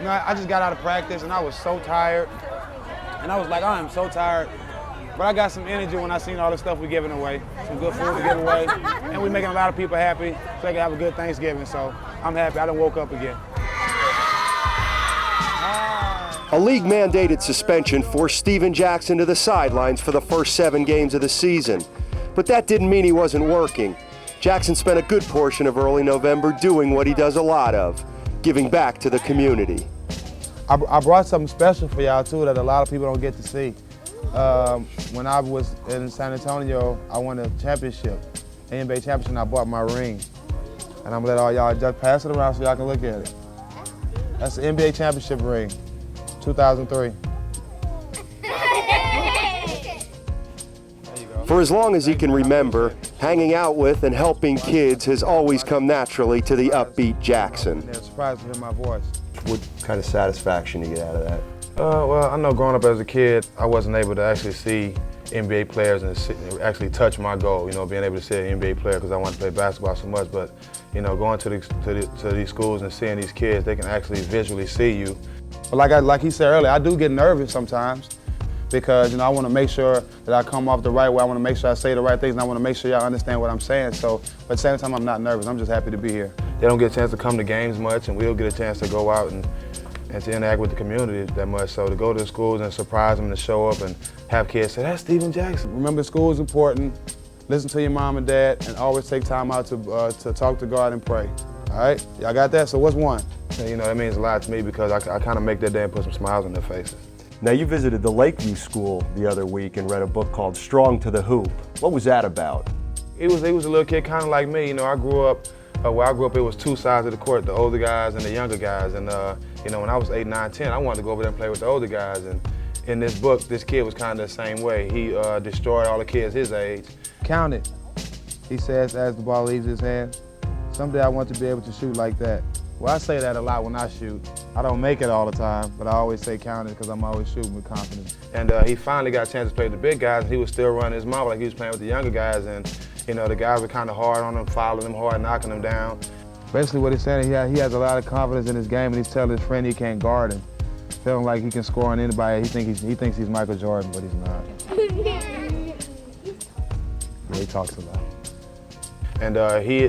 know, I just got out of practice and I was so tired. And I was like, I am so tired. But I got some energy when I seen all the stuff we're giving away. Some good food to give away. And we're making a lot of people happy so they can have a good Thanksgiving. So I'm happy. I done woke up again. A league-mandated suspension forced Steven Jackson to the sidelines for the first 7 games of the season. But that didn't mean he wasn't working. Jackson spent a good portion of early November doing what he does a lot of, giving back to the community. I brought something special for y'all too that a lot of people don't get to see. When I was in San Antonio, I won a championship, NBA championship, and I bought my ring. And I'm gonna let all y'all just pass it around so y'all can look at it. That's the NBA championship ring, 2003. For as long as he can remember, hanging out with and helping kids has always come naturally to the upbeat Jackson. They're surprised to hear my voice. What kind of satisfaction do you get out of that? Well, I know growing up as a kid, I wasn't able to actually see NBA players and actually touch my goal, you know, being able to see an NBA player because I wanted to play basketball so much. But, you know, going to these schools and seeing these kids, they can actually visually see you. But like he said earlier, I do get nervous sometimes because, you know, I want to make sure that I come off the right way. I want to make sure I say the right things, and I want to make sure y'all understand what I'm saying. So, but at the same time, I'm not nervous. I'm just happy to be here. They don't get a chance to come to games much, and we don't get a chance to go out and to interact with the community that much. So to go to the schools and surprise them, to show up and have kids say, that's Steven Jackson. Remember, school is important. Listen to your mom and dad, and always take time out to talk to God and pray. All right? Y'all got that? So what's one? And, you know, that means a lot to me because I kind of make that day and put some smiles on their faces. Now, you visited the Lakeview School the other week and read a book called Strong to the Hoop. What was that about? He was a little kid kind of like me. You know, I grew up, where I grew up, it was 2 sides of the court, the older guys and the younger guys. And, you know, when I was 8, 9, 10, I wanted to go over there and play with the older guys. And in this book, this kid was kind of the same way. He destroyed all the kids his age. Count it, he says as the ball leaves his hand. Someday I want to be able to shoot like that. Well, I say that a lot when I shoot. I don't make it all the time, but I always say count it because I'm always shooting with confidence. And he finally got a chance to play with the big guys, and he was still running his mouth like he was playing with the younger guys. And you know, the guys were kind of hard on him, fouling him hard, knocking him down. Basically what he's saying, he has a lot of confidence in his game, and he's telling his friend he can't guard him. Feeling like he can score on anybody. He thinks he's Michael Jordan, but he's not. Yeah, he talks a lot. And he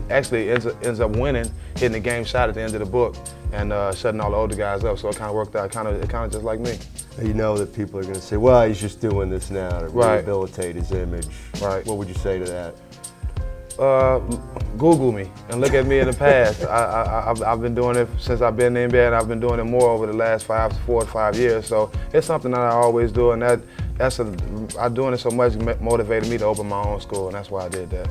actually ends up winning, hitting the game shot at the end of the book, and shutting all the older guys up. So it kind of worked out, kind of just like me. You know that people are going to say, well, he's just doing this now to rehabilitate his image. Right. What would you say to that? Google me and look at me in the past. I've been doing it since I've been in the NBA, and I've been doing it more over the last 4 to 5 years. So it's something that I always do, and I'm doing it so much motivated me to open my own school, and that's why I did that.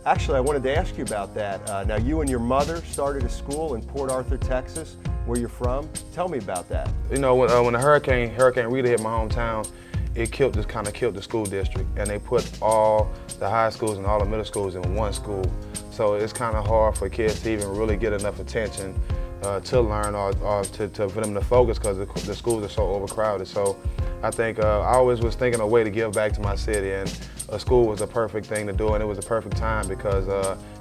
Actually, I wanted to ask you about that. Now, you and your mother started a school in Port Arthur, Texas, where you're from. Tell me about that. You know, when the Hurricane Rita hit my hometown, it kind of killed the school district, and they put all the high schools and all the middle schools in one school. So it's kind of hard for kids to even really get enough attention to learn or for them to focus because the schools are so overcrowded. So I think I always was thinking of a way to give back to my city, and a school was the perfect thing to do, and it was the perfect time because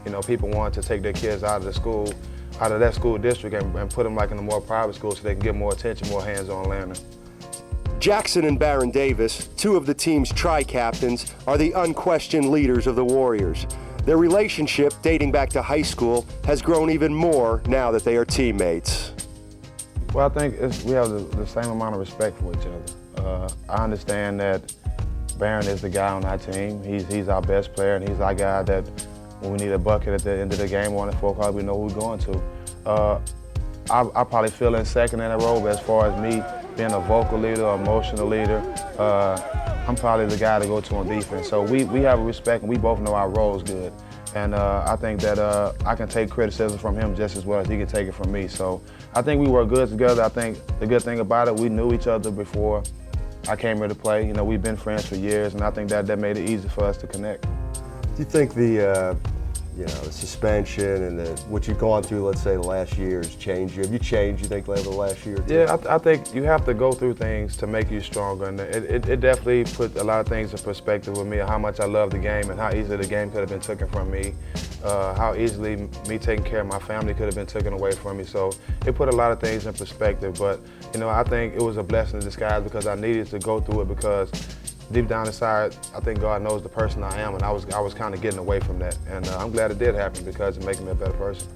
you know, people wanted to take their kids out of that school district and put them like in a more private school so they can get more attention, more hands-on learning. Jackson and Baron Davis, 2 of the team's tri-captains, are the unquestioned leaders of the Warriors. Their relationship, dating back to high school, has grown even more now that they are teammates. Well, I think we have the same amount of respect for each other. I understand that Baron is the guy on our team. He's our best player, and he's our guy that when we need a bucket at the end of the game or on the 4 o'clock, we know who we're going to. I probably feel in second in a row as far as me being a vocal leader, emotional leader. I'm probably the guy to go to on defense. So we have a respect, and we both know our roles good. And I think that I can take criticism from him just as well as he can take it from me. So I think we work good together. I think the good thing about it, we knew each other before I came here to play. You know, we've been friends for years, and I think that made it easy for us to connect. Do you think the the suspension and what you've gone through, let's say, the last year has changed you? Have you changed, you think, over the last year or two? Yeah, I think you have to go through things to make you stronger, and it definitely put a lot of things in perspective with me, how much I love the game and how easily the game could have been taken from me, how easily me taking care of my family could have been taken away from me. So it put a lot of things in perspective, but I think it was a blessing in disguise because I needed to go through it because deep down inside, I think God knows the person I am, and I was kind of getting away from that. And I'm glad it did happen because it made me a better person.